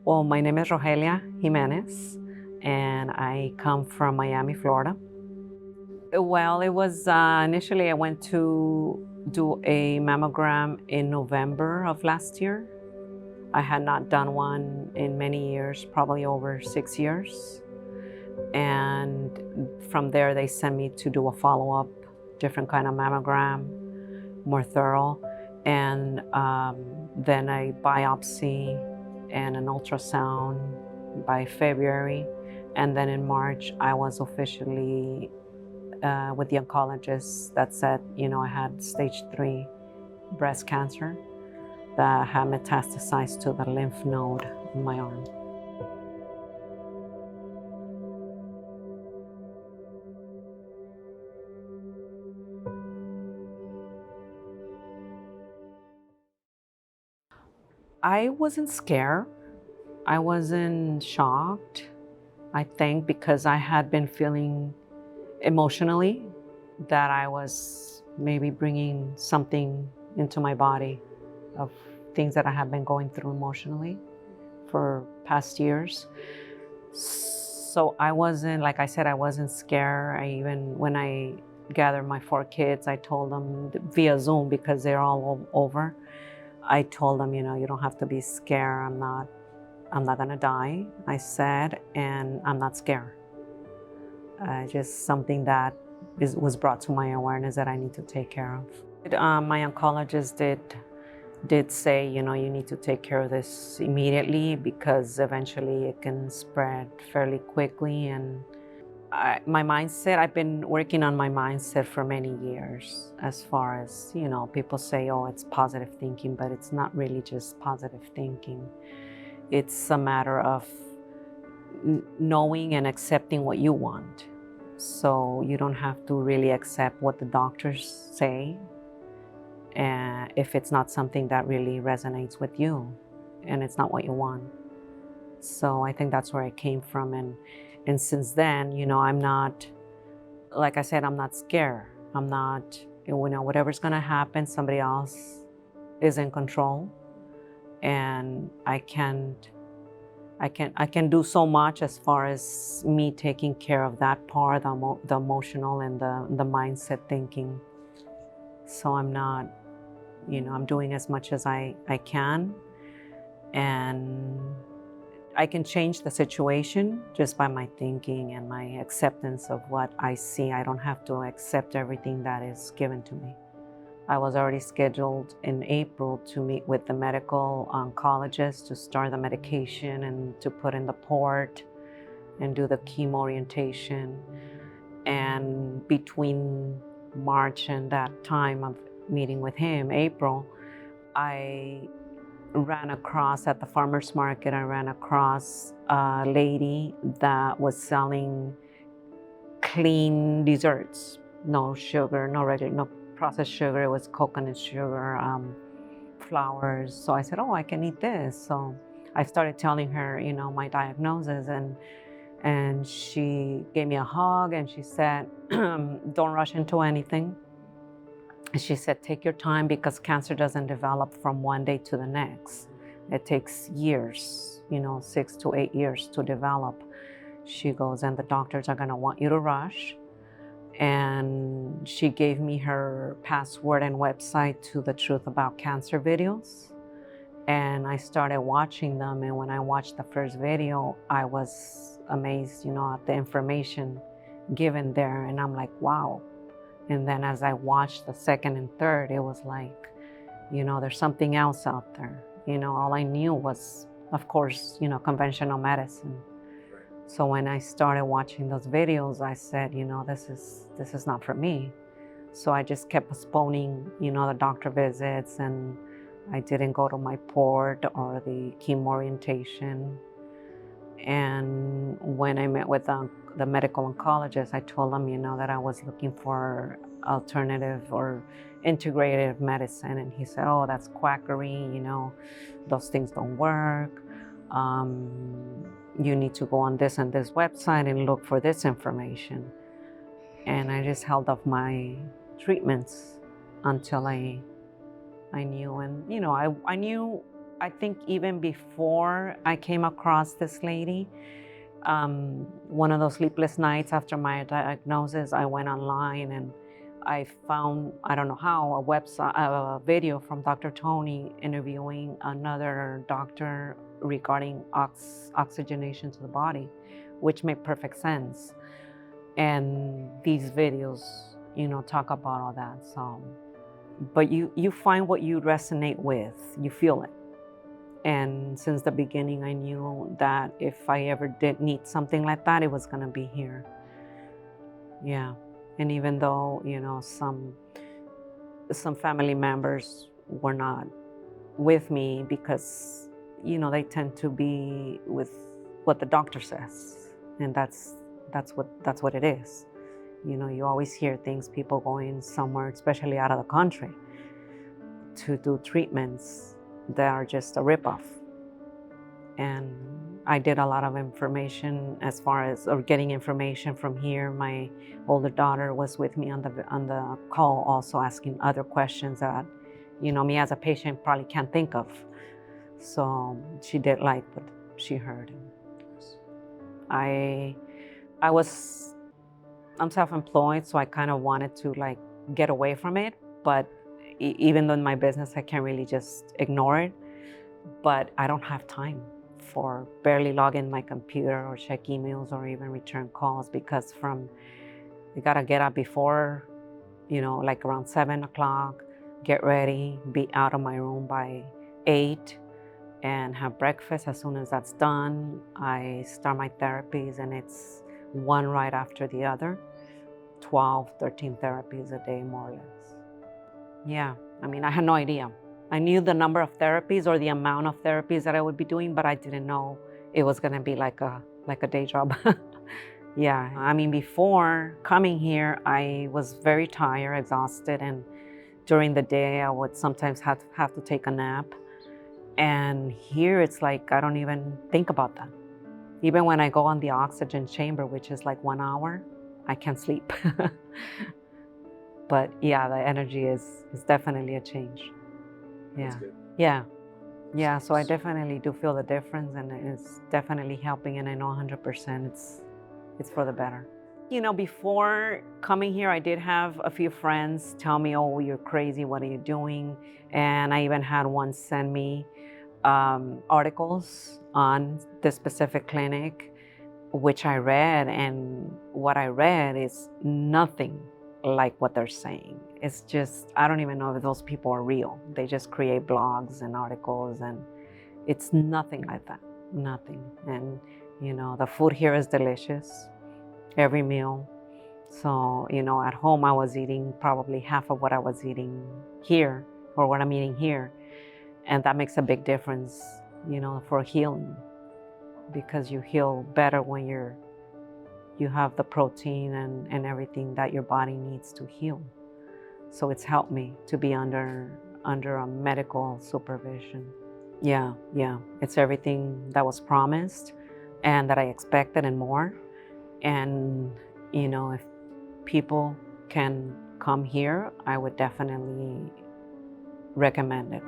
Well, my name is Rogelia Jimenez, and I come from Miami, Florida. Well, it was initially I went to do a mammogram in November of last year. I had not done one in many years, probably over 6 years. And from there, they sent me to do a follow-up, different kind of mammogram, more thorough. And then a biopsy and an ultrasound by February. And then in March, I was officially with the oncologist that said, I had stage 3 breast cancer that had metastasized to the lymph node in my arm. I wasn't scared. I wasn't shocked, I think, because I had been feeling emotionally that I was maybe bringing something into my body of things that I have been going through emotionally for past years. So I wasn't, like I said, I wasn't scared. When I gathered my 4 kids, I told them via Zoom, because they're all over, I told them, you don't have to be scared. I'm not gonna die, I said, and I'm not scared. Just something that was brought to my awareness that I need to take care of. My oncologist did say, you need to take care of this immediately, because eventually it can spread fairly quickly. And my mindset, I've been working on my mindset for many years, as far as, people say, oh, it's positive thinking, but it's not really just positive thinking. It's a matter of knowing and accepting what you want. So you don't have to really accept what the doctors say, and if it's not something that really resonates with you and it's not what you want. So I think that's where it came from. And since then, I'm not, like I said, I'm not scared. I'm not, whatever's gonna happen, somebody else is in control. And I can do so much as far as me taking care of that part, the emotional and the mindset thinking. So I'm not, I'm doing as much as I can, and I can change the situation just by my thinking and my acceptance of what I see. I don't have to accept everything that is given to me. I was already scheduled in April to meet with the medical oncologist to start the medication and to put in the port and do the chemo orientation. And between March and that time of meeting with him, April, I ran across, at the farmer's market, I ran across a lady that was selling clean desserts. No sugar, no processed sugar. It was coconut sugar, flowers. So I said, oh, I can eat this. So I started telling her, my diagnosis, and she gave me a hug and she said, don't rush into anything. She said, take your time, because cancer doesn't develop from one day to the next. It takes years, 6 to 8 years to develop. She goes, and the doctors are gonna want you to rush. And she gave me her password and website to the Truth About Cancer videos. And I started watching them. And when I watched the first video, I was amazed, at the information given there. And I'm like, wow. And then as I watched the second and third, it was like, there's something else out there. All I knew was, of course, conventional medicine. So when I started watching those videos, I said, this is not for me. So I just kept postponing, the doctor visits, and I didn't go to my port or the chemo orientation. And when I met with the medical oncologist, I told him, that I was looking for alternative or integrative medicine. And he said, oh, that's quackery, those things don't work. You need to go on this and this website and look for this information. And I just held off my treatments until I knew. And, I knew I think even before I came across this lady, one of those sleepless nights after my diagnosis, I went online and I found, I don't know how, a video from Dr. Tony interviewing another doctor regarding oxygenation to the body, which made perfect sense. And these videos, talk about all that. So, but you find what you resonate with, you feel it. And since the beginning, I knew that if I ever did need something like that, it was going to be here. Yeah. And even though, some family members were not with me because, they tend to be with what the doctor says. And that's what it is. You always hear things, people going somewhere, especially out of the country, to do treatments that are just a ripoff. And I did a lot of information as far as, or getting information from here. My older daughter was with me on the call, also asking other questions that, me as a patient probably can't think of. So she did like what she heard. I'm self-employed, so I kind of wanted to like get away from it. But even though in my business, I can't really just ignore it. But I don't have time for barely log in my computer or check emails or even return calls, because you gotta get up before, like around 7 o'clock, get ready, be out of my room by 8, and have breakfast. As soon as that's done, I start my therapies, and it's one right after the other, 12, 13 therapies a day, more or less. Yeah, I mean, I had no idea. I knew the number of therapies or the amount of therapies that I would be doing, but I didn't know it was gonna be like a day job. Yeah, I mean, before coming here, I was very tired, exhausted, and during the day, I would sometimes have to take a nap. And here, it's like I don't even think about that. Even when I go on the oxygen chamber, which is like 1 hour, I can't sleep. But yeah, the energy is definitely a change. Yeah, yeah. So I definitely do feel the difference, and it's definitely helping. And I know 100% it's for the better. Before coming here, I did have a few friends tell me, "Oh, you're crazy. What are you doing?" And I even had one send me articles on this specific clinic, which I read, and what I read is nothing like what they're saying. It's just, I don't even know if those people are real. They just create blogs and articles, and it's nothing like that, nothing. And, the food here is delicious, every meal. So, at home, I was eating probably half of what I was eating here, or what I'm eating here. And that makes a big difference, for healing, because you heal better when you have the protein and everything that your body needs to heal. So it's helped me to be under a medical supervision. Yeah. It's everything that was promised and that I expected and more. And, if people can come here, I would definitely recommend it.